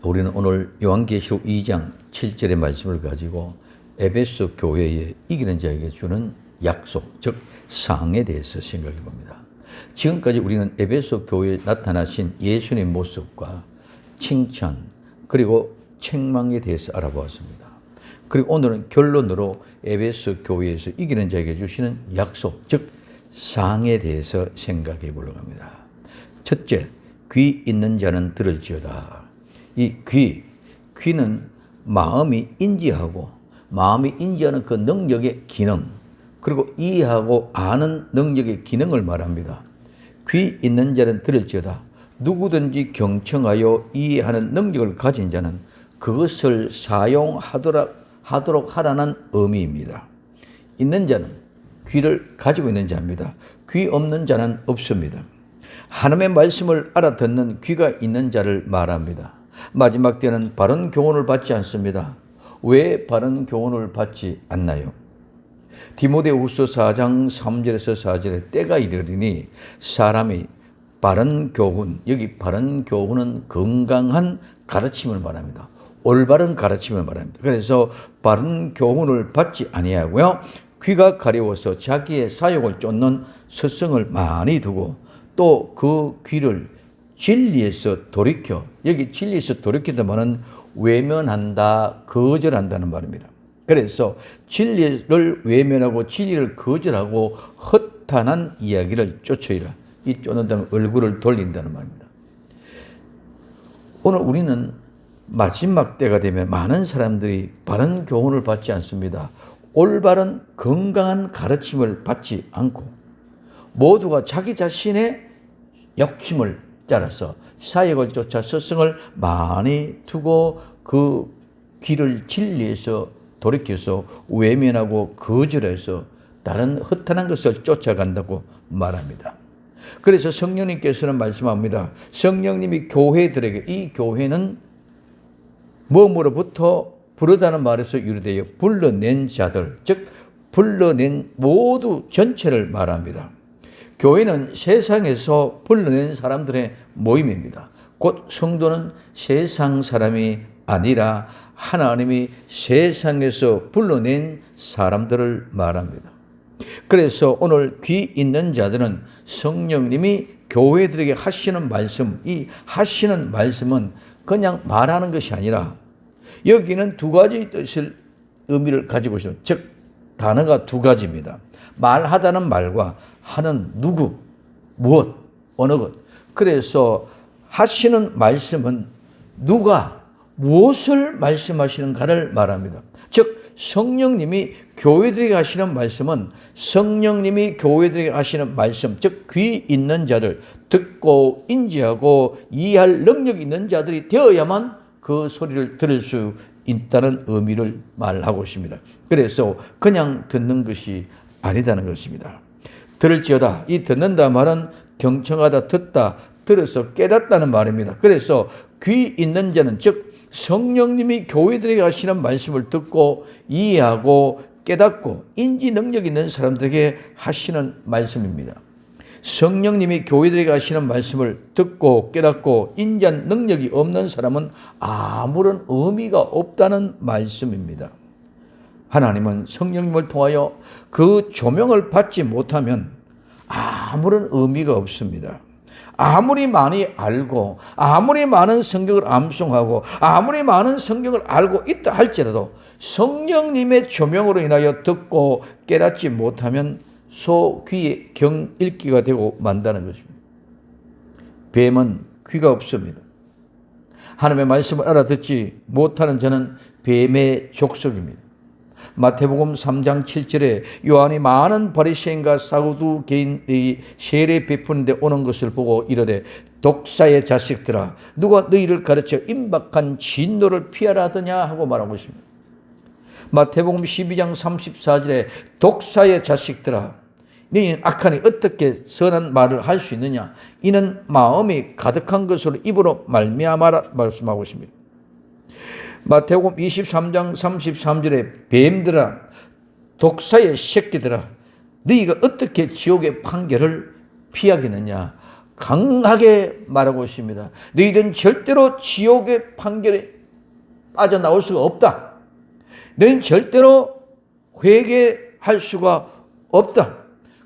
우리는 오늘 요한계시록 2장 7절의 말씀을 가지고 에베소 교회에 이기는 자에게 주는 약속, 즉 상에 대해서 생각해 봅니다. 지금까지 우리는 에베소 교회에 나타나신 예수님 모습과 칭찬 그리고 책망에 대해서 알아보았습니다. 그리고 오늘은 결론으로 에베소 교회에서 이기는 자에게 주시는 약속, 즉 상에 대해서 생각해 보려고 합니다. 첫째, 귀 있는 자는 들을지어다. 이 귀는 마음이 인지하고 마음이 인지하는 그 능력의 기능, 그리고 이해하고 아는 능력의 기능을 말합니다. 귀 있는 자는 들을지어다. 누구든지 경청하여 이해하는 능력을 가진 자는 그것을 사용하도록 하라는 의미입니다. 있는 자는 귀를 가지고 있는 자입니다. 귀 없는 자는 없습니다. 하나님의 말씀을 알아듣는 귀가 있는 자를 말합니다. 마지막 때는 바른 교훈을 받지 않습니다. 왜 바른 교훈을 받지 않나요? 디모데후서 4장 3절에서 4절에 때가 이르리니 사람이 바른 교훈, 여기 바른 교훈은 건강한 가르침을 말합니다. 올바른 가르침을 말합니다. 그래서 바른 교훈을 받지 아니하고요, 귀가 가려워서 자기의 사욕을 쫓는 스승을 많이 두고 또 그 귀를 진리에서 돌이켜, 여기 진리에서 돌이킨다는 말은 외면한다, 거절한다는 말입니다. 그래서 진리를 외면하고 진리를 거절하고 허탄한 이야기를 쫓으리라. 이 쫓는다는 얼굴을 돌린다는 말입니다. 오늘 우리는 마지막 때가 되면 많은 사람들이 바른 교훈을 받지 않습니다. 올바른 건강한 가르침을 받지 않고 모두가 자기 자신의 욕심을 따라서 사역을 쫓아 스승을 많이 두고 그 귀를 진리에서 돌이켜서 외면하고 거절해서 다른 허탄한 것을 쫓아간다고 말합니다. 그래서 성령님께서는 말씀합니다. 성령님이 교회들에게, 이 교회는 뭐뭐로부터 부르다는 말에서 유래되어 불러낸 자들, 즉 불러낸 모두 전체를 말합니다. 교회는 세상에서 불러낸 사람들의 모임입니다. 곧 성도는 세상 사람이 아니라 하나님이 세상에서 불러낸 사람들을 말합니다. 그래서 오늘 귀 있는 자들은 성령님이 교회들에게 하시는 말씀, 이 하시는 말씀은 그냥 말하는 것이 아니라 여기는 두 가지 뜻을 의미를 가지고 있습니다. 즉 단어가 두 가지입니다. 말하다는 말과 하는 누구, 무엇, 어느 것. 그래서 하시는 말씀은 누가 무엇을 말씀하시는가를 말합니다. 즉 성령님이 교회들에게 하시는 말씀은 성령님이 교회들에게 하시는 말씀, 즉 귀 있는 자들, 듣고 인지하고 이해할 능력 있는 자들이 되어야만 그 소리를 들을 수 있다는 의미를 말하고 있습니다. 그래서 그냥 듣는 것이 아니다는 것입니다. 들을지어다. 이 듣는다 말은 경청하다, 듣다, 들어서 깨닫다는 말입니다. 그래서 귀 있는 자는, 즉 성령님이 교회들에게 하시는 말씀을 듣고 이해하고 깨닫고 인지 능력 있는 사람들에게 하시는 말씀입니다. 성령님이 교회들에게 하시는 말씀을 듣고 깨닫고 인지한 능력이 없는 사람은 아무런 의미가 없다는 말씀입니다. 하나님은 성령님을 통하여 그 조명을 받지 못하면 아무런 의미가 없습니다. 아무리 많이 알고 아무리 많은 성경을 암송하고 아무리 많은 성경을 알고 있다 할지라도 성령님의 조명으로 인하여 듣고 깨닫지 못하면 소 귀에 경읽기가 되고 만다는 것입니다. 뱀은 귀가 없습니다. 하나님의 말씀을 알아듣지 못하는 자는 뱀의 족속입니다. 마태복음 3장 7절에 요한이 많은 바리새인과 사두개인의 세례 베푸는데 오는 것을 보고 이르되 독사의 자식들아, 누가 너희를 가르쳐 임박한 진노를 피하라 하더냐 하고 말하고 있습니다. 마태복음 12장 34절에 독사의 자식들아, 너희는 악하니 어떻게 선한 말을 할 수 있느냐, 이는 마음이 가득한 것으로 입으로 말미암아라 말씀하고 있습니다. 마태복음 23장 33절에 뱀들아, 독사의 새끼들아, 너희가 어떻게 지옥의 판결을 피하겠느냐, 강하게 말하고 있습니다. 너희들은 절대로 지옥의 판결에 빠져나올 수가 없다. 너희는 절대로 회개할 수가 없다.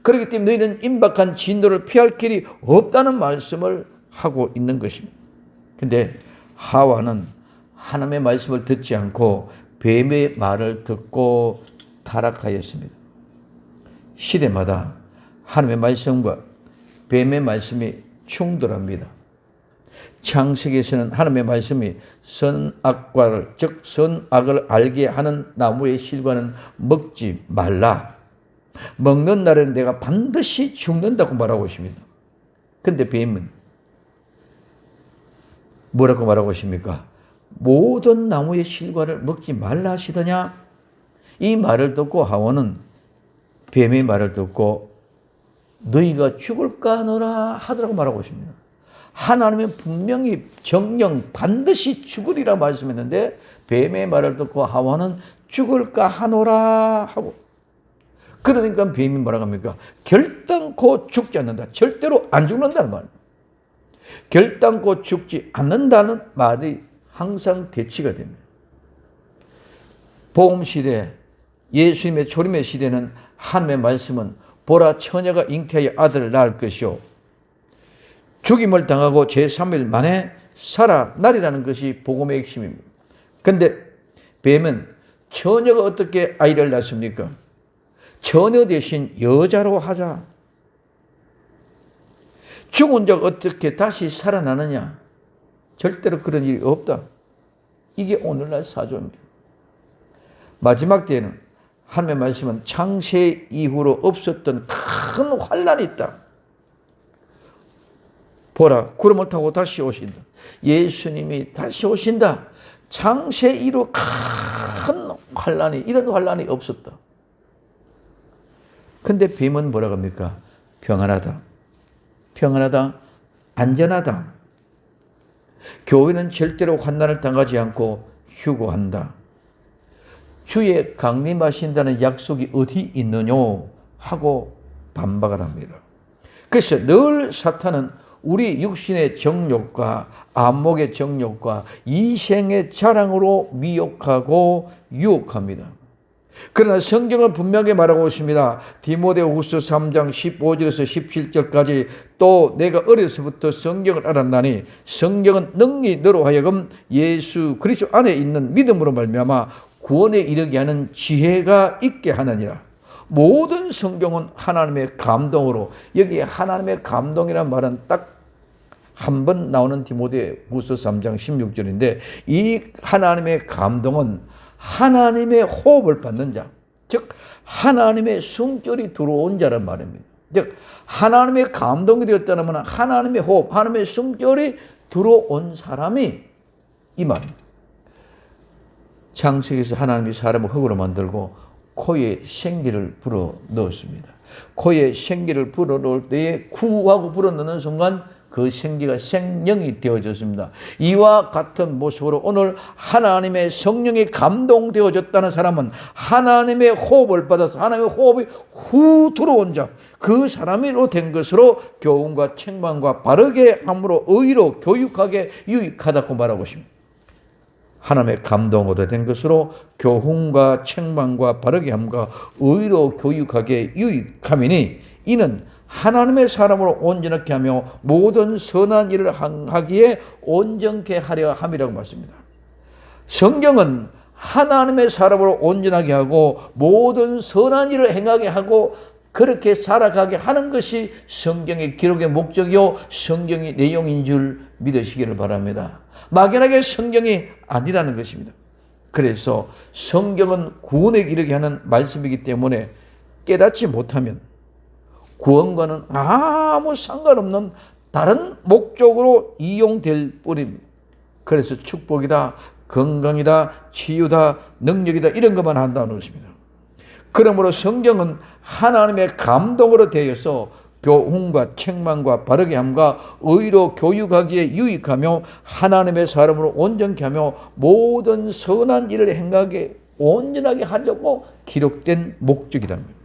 그렇기 때문에 너희는 임박한 진노를 피할 길이 없다는 말씀을 하고 있는 것입니다. 근데 하와는 하나님의 말씀을 듣지 않고 뱀의 말을 듣고 타락하였습니다. 시대마다 하나님의 말씀과 뱀의 말씀이 충돌합니다. 창세기에서는 하나님의 말씀이 선악과를, 즉 선악을 알게 하는 나무의 실과는 먹지 말라. 먹는 날에는 내가 반드시 죽는다고 말하고 있습니다. 그런데 뱀은 뭐라고 말하고 있습니까? 모든 나무의 실과를 먹지 말라 하시더냐? 이 말을 듣고 하와는 뱀의 말을 듣고 너희가 죽을까 하노라 하더라고 말하고 있습니다. 하나님은 분명히 정령 반드시 죽으리라 말씀했는데 뱀의 말을 듣고 하와는 죽을까 하노라 하고, 그러니까 뱀이 뭐라고 합니까? 결단코 죽지 않는다. 절대로 안 죽는다는 말입니다. 결단코 죽지 않는다는 말이 항상 대치가 됩니다. 복음 시대, 예수님의 초림의 시대는 하나님의 말씀은 보라 처녀가 잉태하여 아들을 낳을 것이요 죽임을 당하고 제3일 만에 살아나리라는 것이 복음의 핵심입니다. 그런데 뱀은 처녀가 어떻게 아이를 낳습니까? 처녀 대신 여자로 하자. 죽은 자가 어떻게 다시 살아나느냐? 절대로 그런 일이 없다. 이게 오늘날 사조입니다. 마지막 때에는 하나님의 말씀은 창세 이후로 없었던 큰 환란이 있다. 보라, 구름을 타고 다시 오신다. 예수님이 다시 오신다. 창세 이후 큰 환란이, 이런 환란이 없었다. 근데 뱀은 뭐라고 합니까? 평안하다. 평안하다. 안전하다. 교회는 절대로 환난을 당하지 않고 휴거한다. 주의 강림하신다는 약속이 어디 있느냐 하고 반박을 합니다. 그래서 늘 사탄은 우리 육신의 정욕과 안목의 정욕과 이생의 자랑으로 미혹하고 유혹합니다. 그러나 성경은 분명히 말하고 있습니다. 디모데후서 3장 15절에서 17절까지 또 내가 어려서부터 성경을 알았나니 성경은 능히 너로 하여금 예수 그리스도 안에 있는 믿음으로 말미암아 구원에 이르게 하는 지혜가 있게 하느니라. 모든 성경은 하나님의 감동으로, 여기 하나님의 감동이라는 말은 딱 한 번 나오는 디모데후서 3장 16절인데 이 하나님의 감동은 하나님의 호흡을 받는 자, 즉 하나님의 숨결이 들어온 자란 말입니다. 즉 하나님의 감동이 되었다는 하나님의 호흡, 하나님의 숨결이 들어온 사람이 이 말입니다. 창세기에서 하나님이 사람을 흙으로 만들고 코에 생기를 불어 넣었습니다. 코에 생기를 불어 넣을 때에 구하고 불어 넣는 순간 그 생기가 생명이 되어졌습니다. 이와 같은 모습으로 오늘 하나님의 성령이 감동되어졌다는 사람은 하나님의 호흡을 받아서 하나님의 호흡이 후 들어온 자, 그 사람으로 된 것으로 교훈과 책망과 바르게 함으로 의로 교육하게 유익하다고 말하고 있습니다. 하나님의 감동으로 된 것으로 교훈과 책망과 바르게 함과 의로 교육하게 유익함이니 이는 하나님의 사람으로 온전하게 하며 모든 선한 일을 하기에 온전케 하려 함이라고 말씀합니다. 성경은 하나님의 사람으로 온전하게 하고 모든 선한 일을 행하게 하고 그렇게 살아가게 하는 것이 성경의 기록의 목적이요 성경의 내용인 줄 믿으시기를 바랍니다. 막연하게 성경이 아니라는 것입니다. 그래서 성경은 구원에 이르게 하는 말씀이기 때문에 깨닫지 못하면 구원과는 아무 상관없는 다른 목적으로 이용될 뿐입니다. 그래서 축복이다, 건강이다, 치유다, 능력이다 이런 것만 한다는 것입니다. 그러므로 성경은 하나님의 감동으로 되어서 교훈과 책망과 바르게 함과 의로 교육하기에 유익하며 하나님의 사람으로 온전케 하며 모든 선한 일을 행하게 온전하게 하려고 기록된 목적이랍니다.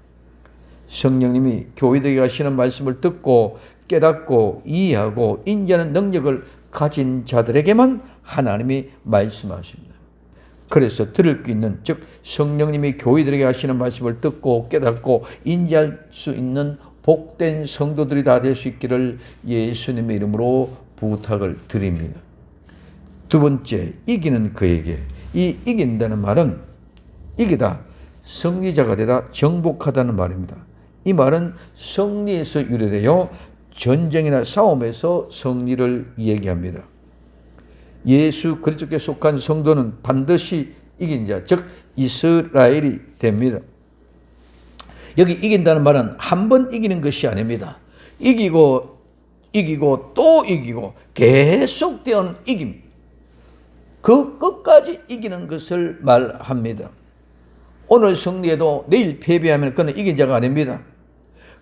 성령님이 교회들에게 하시는 말씀을 듣고 깨닫고 이해하고 인지하는 능력을 가진 자들에게만 하나님이 말씀하십니다. 그래서 들을 수 있는, 즉 성령님이 교회들에게 하시는 말씀을 듣고 깨닫고 인지할 수 있는 복된 성도들이 다 될 수 있기를 예수님의 이름으로 부탁을 드립니다. 두 번째, 이기는 그에게. 이 이긴다는 말은 이기다, 승리자가 되다, 정복하다는 말입니다. 이 말은 승리에서 유래되어 전쟁이나 싸움에서 승리를 얘기합니다. 예수 그리스도께 속한 성도는 반드시 이긴 자, 즉 이스라엘이 됩니다. 여기 이긴다는 말은 한 번 이기는 것이 아닙니다. 이기고 또 이기고 계속되는 이김, 그 끝까지 이기는 것을 말합니다. 오늘 승리해도 내일 패배하면 그는 이긴 자가 아닙니다.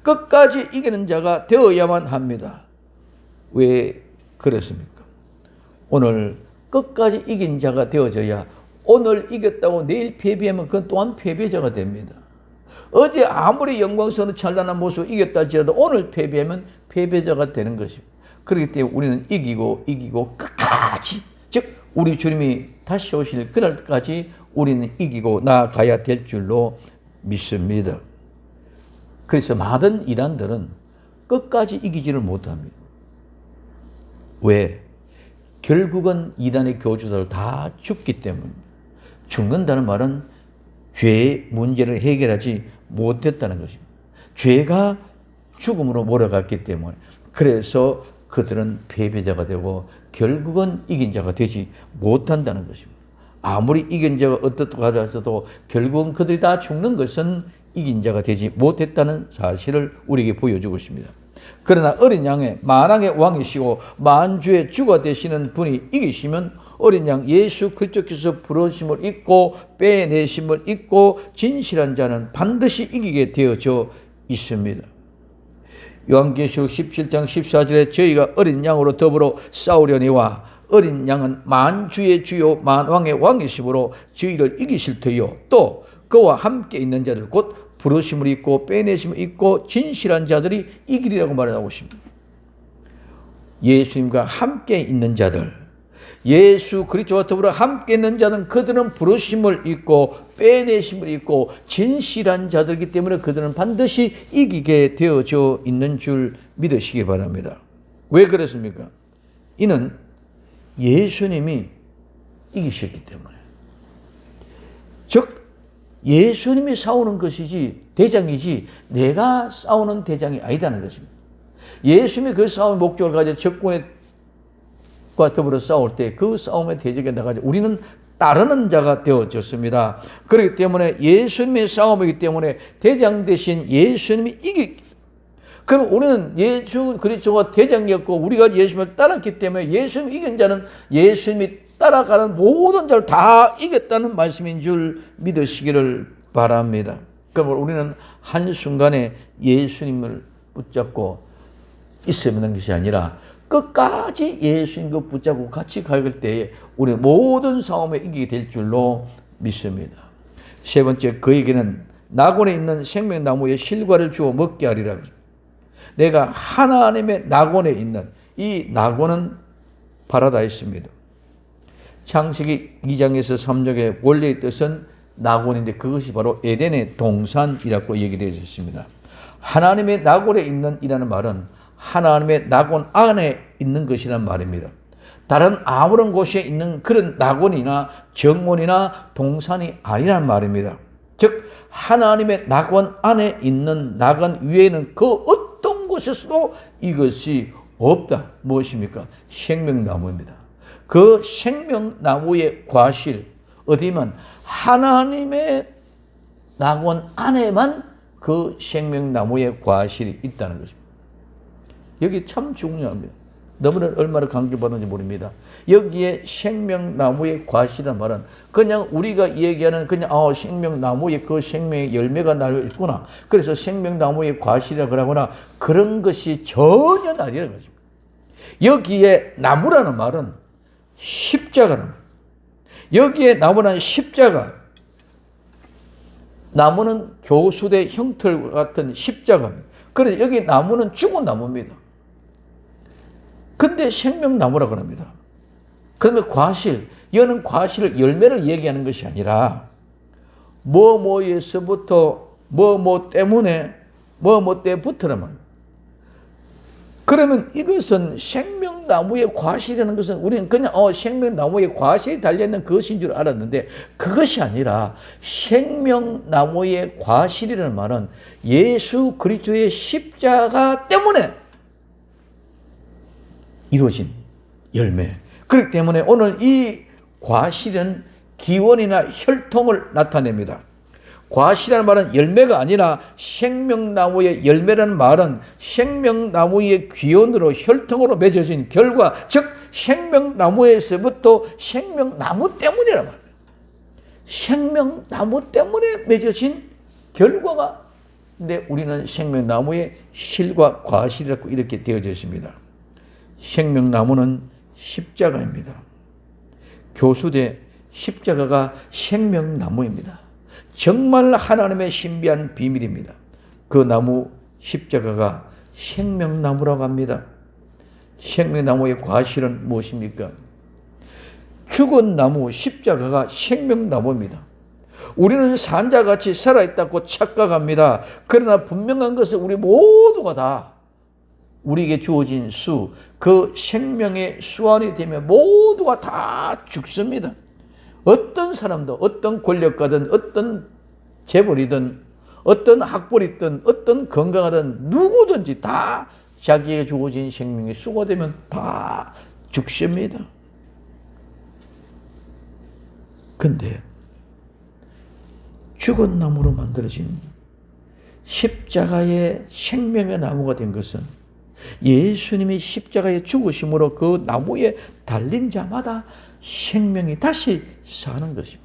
끝까지 이기는 자가 되어야만 합니다. 왜 그렇습니까? 오늘 끝까지 이긴 자가 되어져야 오늘 이겼다고 내일 패배하면 그건 또한 패배자가 됩니다. 어제 아무리 영광스러운 찬란한 모습으로 이겼다 할지라도 오늘 패배하면 패배자가 되는 것입니다. 그렇기 때문에 우리는 이기고 끝까지, 즉 우리 주님이 다시 오실 그날까지 우리는 이기고 나아가야 될 줄로 믿습니다. 그래서 많은 이단들은 끝까지 이기지를 못합니다. 왜? 결국은 이단의 교주들 다 죽기 때문입니다. 죽는다는 말은 죄의 문제를 해결하지 못했다는 것입니다. 죄가 죽음으로 몰아갔기 때문에, 그래서 그들은 패배자가 되고 결국은 이긴 자가 되지 못한다는 것입니다. 아무리 이긴 자가 어떻다고 하더라도 결국은 그들이 다 죽는 것은 이긴 자가 되지 못했다는 사실을 우리에게 보여주고 있습니다. 그러나 어린 양의 만왕의 왕이시고 만주의 주가 되시는 분이 이기시면 어린 양 예수 그리스도께서 부르심을 잊고 빼내심을 잊고 진실한 자는 반드시 이기게 되어져 있습니다. 요한계시록 17장 14절에 저희가 어린 양으로 더불어 싸우려니와 어린 양은 만주의 주요 만왕의 왕이시므로 저희를 이기실 터이요 또 그와 함께 있는 자들 곧 부르심을 잊고 빼내심을 잊고 진실한 자들이 이기리라고 말하고 있습니다. 예수님과 함께 있는 자들, 예수 그리스도와 더불어 함께 있는 자는 그들은 부르심을 잊고 빼내심을 잊고 진실한 자들이기 때문에 그들은 반드시 이기게 되어져 있는 줄 믿으시기 바랍니다. 왜 그렇습니까? 이는 예수님이 이기셨기 때문에. 즉 예수님이 싸우는 것이지 대장이지 내가 싸우는 대장이 아니다는 것입니다. 예수님이 그 싸움의 목적을 가지고 적군과 더불어 싸울 때 그 싸움의 대적에 나가지고 우리는 따르는 자가 되어졌습니다. 그렇기 때문에 예수님의 싸움이기 때문에 대장 대신 예수님이 그럼 우리는 예수 그리스도가 대장이었고 우리가 예수님을 따랐기 때문에 예수님 이긴 자는 예수님이 따라가는 모든 자를 다 이겼다는 말씀인 줄 믿으시기를 바랍니다. 그러므로 우리는 한순간에 예수님을 붙잡고 있으면 하는 것이 아니라 끝까지 예수님과 붙잡고 같이 갈 때에 우리 모든 싸움에 이기게 될 줄로 믿습니다. 세 번째, 그에게는 낙원에 있는 생명나무의 실과를 주어 먹게 하리라. 내가 하나님의 낙원에 있는 이 낙원은 파라다이스입니다. 창세기 2장에서 3장의 원래의 뜻은 낙원인데 그것이 바로 에덴의 동산이라고 얘기되어 있습니다. 하나님의 낙원에 있는 이라는 말은 하나님의 낙원 안에 있는 것이란 말입니다. 다른 아무런 곳에 있는 그런 낙원이나 정원이나 동산이 아니란 말입니다. 즉 하나님의 낙원 안에 있는 낙원 위에는 그 어떤 곳에서도 이것이 없다. 무엇입니까? 생명나무입니다. 그 생명나무의 과실, 어디면 하나님의 낙원 안에만 그 생명나무의 과실이 있다는 것입니다. 여기 참 중요합니다. 너무나 얼마나 관계받는지 모릅니다. 여기에 생명나무의 과실이라는 말은 그냥 우리가 얘기하는 그냥 생명나무에 그 생명의 열매가 날려 있구나. 그래서 생명나무의 과실이라 그러거나 그런 것이 전혀 아니라는 것입니다. 여기에 나무라는 말은 십자가는 여기에 나무라는 십자가 나무는 교수대 형틀과 같은 십자가입니다. 그래서 여기 나무는 죽은 나무입니다. 근데 생명나무라 그럽니다. 그러면 과실, 이거는 과실을 열매를 얘기하는 것이 아니라 뭐뭐에서부터 뭐뭐 때문에 뭐뭐 때부터라만. 그러면 이것은 생명나무의 과실이라는 것은 우리는 그냥 생명나무의 과실이 달려있는 그것인 줄 알았는데 그것이 아니라 생명나무의 과실이라는 말은 예수 그리스도의 십자가 때문에 이루어진 열매. 그렇기 때문에 오늘 이 과실은 기원이나 혈통을 나타냅니다. 과실이라는 말은 열매가 아니라 생명나무의 열매라는 말은 생명나무의 기원으로 혈통으로 맺어진 결과, 즉 생명나무에서부터 생명나무 때문이란 말이에요. 생명나무 때문에 맺어진 결과가, 근데 우리는 생명나무의 실과 과실이라고 이렇게 되어져 있습니다. 생명나무는 십자가입니다. 교수대 십자가가 생명나무입니다. 정말 하나님의 신비한 비밀입니다. 그 나무 십자가가 생명나무라고 합니다. 생명나무의 과실은 무엇입니까? 죽은 나무 십자가가 생명나무입니다. 우리는 산자같이 살아있다고 착각합니다. 그러나 분명한 것은 우리 모두가 다 우리에게 주어진 수, 그 생명의 수완이 되면 모두가 다 죽습니다. 어떤 사람도, 어떤 권력가든, 어떤 재벌이든, 어떤 학벌이든, 어떤 건강하든 누구든지 다 자기에게 주어진 생명이 수가 되면 다 죽습니다. 근데 죽은 나무로 만들어진 십자가의 생명의 나무가 된 것은 예수님이 십자가에 죽으심으로 그 나무에 달린 자마다 생명이 다시 사는 것입니다.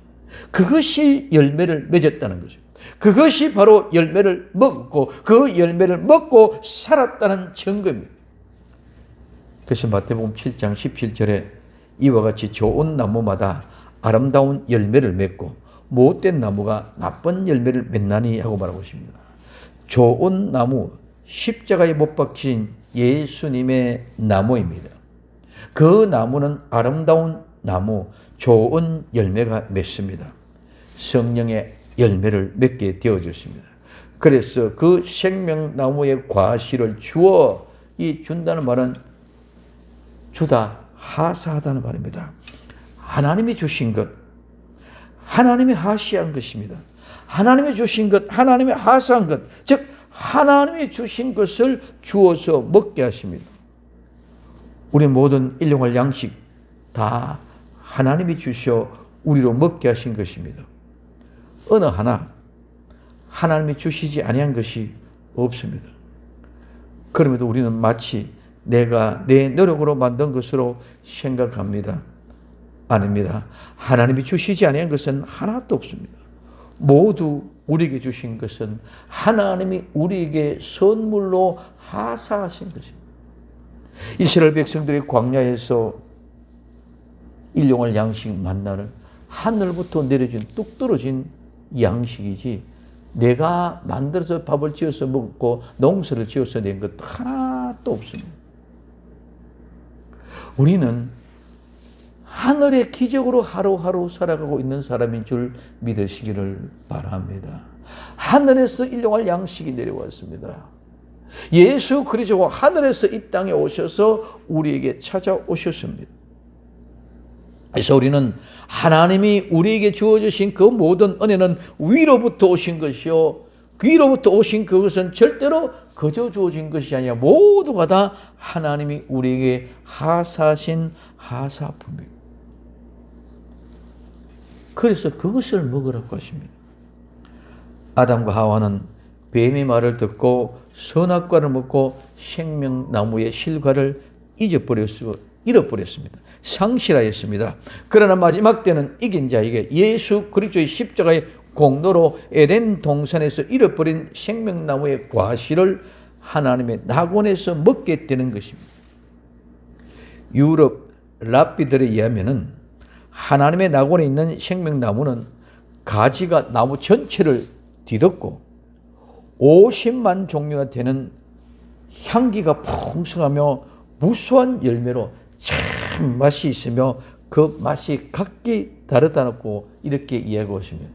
그것이 열매를 맺었다는 것입니다. 그것이 바로 열매를 먹고 그 열매를 먹고 살았다는 증거입니다. 그래서 마태복음 7장 17절에 이와 같이 좋은 나무마다 아름다운 열매를 맺고 못된 나무가 나쁜 열매를 맺나니 하고 말하고 있습니다. 좋은 나무, 십자가에 못 박힌 예수님의 나무입니다. 그 나무는 아름다운 나무, 좋은 열매가 맺습니다. 성령의 열매를 맺게 되어졌습니다. 그래서 그 생명나무의 과실을 주어, 이 준다는 말은 주다, 하사하다는 말입니다. 하나님이 주신 것, 하나님이 하시한 것입니다. 하나님이 주신 것, 하나님이 하사한 것, 즉 하나님이 주신 것을 주어서 먹게 하십니다. 우리 모든 일용할 양식 다 하나님이 주셔 우리로 먹게 하신 것입니다. 어느 하나 하나님이 주시지 아니한 것이 없습니다. 그럼에도 우리는 마치 내가 내 노력으로 만든 것으로 생각합니다. 아닙니다. 하나님이 주시지 아니한 것은 하나도 없습니다. 모두 우리에게 주신 것은 하나님이 우리에게 선물로 하사하신 것입니다. 이스라엘 백성들이 광야에서 일용할 양식 만나는 하늘부터 내려진 뚝 떨어진 양식이지 내가 만들어서 밥을 지어서 먹고 농사를 지어서 낸 것도 하나도 없습니다. 우리는 하늘의 기적으로 하루하루 살아가고 있는 사람인 줄 믿으시기를 바랍니다. 하늘에서 일용할 양식이 내려왔습니다. 예수 그리스도가 하늘에서 이 땅에 오셔서 우리에게 찾아오셨습니다. 그래서 우리는 하나님이 우리에게 주어주신 그 모든 은혜는 위로부터 오신 것이요, 위로부터 오신 그것은 절대로 거저 주어진 것이 아니라 모두가 다 하나님이 우리에게 하사하신 하사품입니다. 그래서 그것을 먹으라고 하십니다. 아담과 하와는 뱀의 말을 듣고 선악과를 먹고 생명나무의 실과를 잃어버렸습니다. 상실하였습니다. 그러나 마지막 때는 이긴 자에게 예수 그리스도의 십자가의 공로로 에덴 동산에서 잃어버린 생명나무의 과실을 하나님의 낙원에서 먹게 되는 것입니다. 유럽 랍비들에 의하면은 하나님의 낙원에 있는 생명나무는 가지가 나무 전체를 뒤덮고 50만 종류가 되는 향기가 풍성하며 무수한 열매로 참 맛이 있으며 그 맛이 각기 다르다고 이렇게 이해하고 있습니다.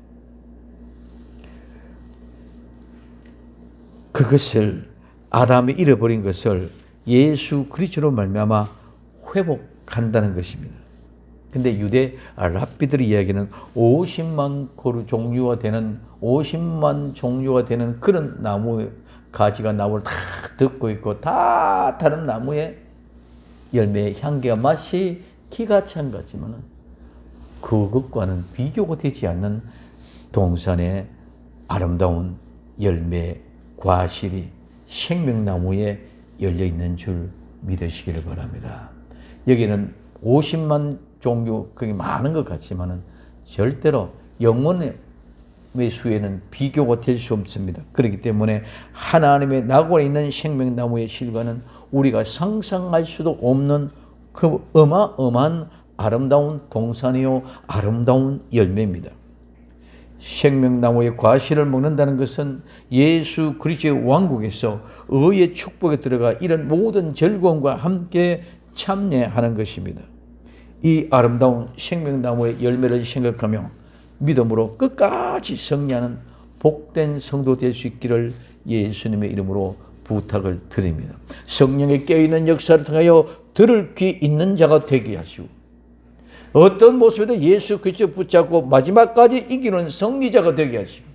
그것을 아담이 잃어버린 것을 예수 그리스도로 말미암아 회복한다는 것입니다. 근데 유대 랍비들의 이야기는 50만 종류가 되는 그런 나무 가지가 나무를 다 덮고 있고 다 다른 나무의 열매의 향기와 맛이 기가 찬 것 같지만 그것과는 비교가 되지 않는 동산의 아름다운 열매 과실이 생명나무에 열려있는 줄 믿으시기를 바랍니다. 여기는 50만 종류, 그게 많은 것 같지만 절대로 영혼의 수에는 비교가 될 수 없습니다. 그렇기 때문에 하나님의 낙원에 있는 생명나무의 실과는 우리가 상상할 수도 없는 그 어마어마한 아름다운 동산이요 아름다운 열매입니다. 생명나무의 과실을 먹는다는 것은 예수 그리스도의 왕국에서 의의 축복에 들어가 이런 모든 즐거움과 함께 참여하는 것입니다. 이 아름다운 생명나무의 열매를 생각하며 믿음으로 끝까지 승리하는 복된 성도 될 수 있기를 예수님의 이름으로 부탁을 드립니다. 성령의 깨어있는 역사를 통하여 들을 귀 있는 자가 되게 하시고 어떤 모습에도 예수 그리스도 붙잡고 마지막까지 이기는 승리자가 되게 하시고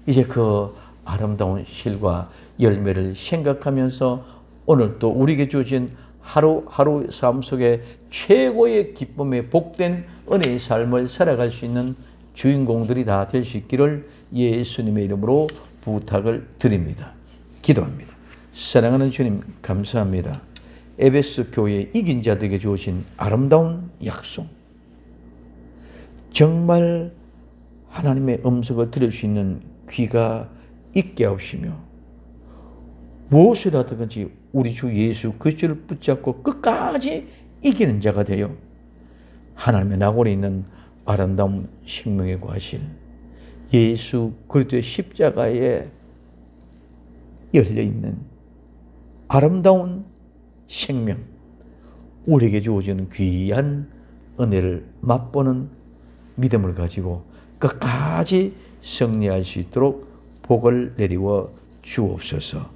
이제 그 아름다운 실과 열매를 생각하면서 오늘 또 우리에게 주신 하루하루 삶 속에 최고의 기쁨의 복된 은혜의 삶을 살아갈 수 있는 주인공들이 다 될 수 있기를 예수님의 이름으로 부탁을 드립니다. 기도합니다. 사랑하는 주님 감사합니다. 에베소 교회에 이긴 자들에게 주신 아름다운 약속, 정말 하나님의 음성을 들을 수 있는 귀가 있게 하시며 무엇을 하든지 우리 주 예수 그리스도를 붙잡고 끝까지 이기는 자가 되어 하나님의 낙원에 있는 아름다운 생명의 과실, 예수 그리스도의 십자가에 열려있는 아름다운 생명, 우리에게 주어지는 귀한 은혜를 맛보는 믿음을 가지고 끝까지 승리할 수 있도록 복을 내리워 주옵소서.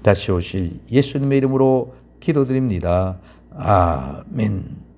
다시 오실 예수님의 이름으로 기도드립니다. 아멘.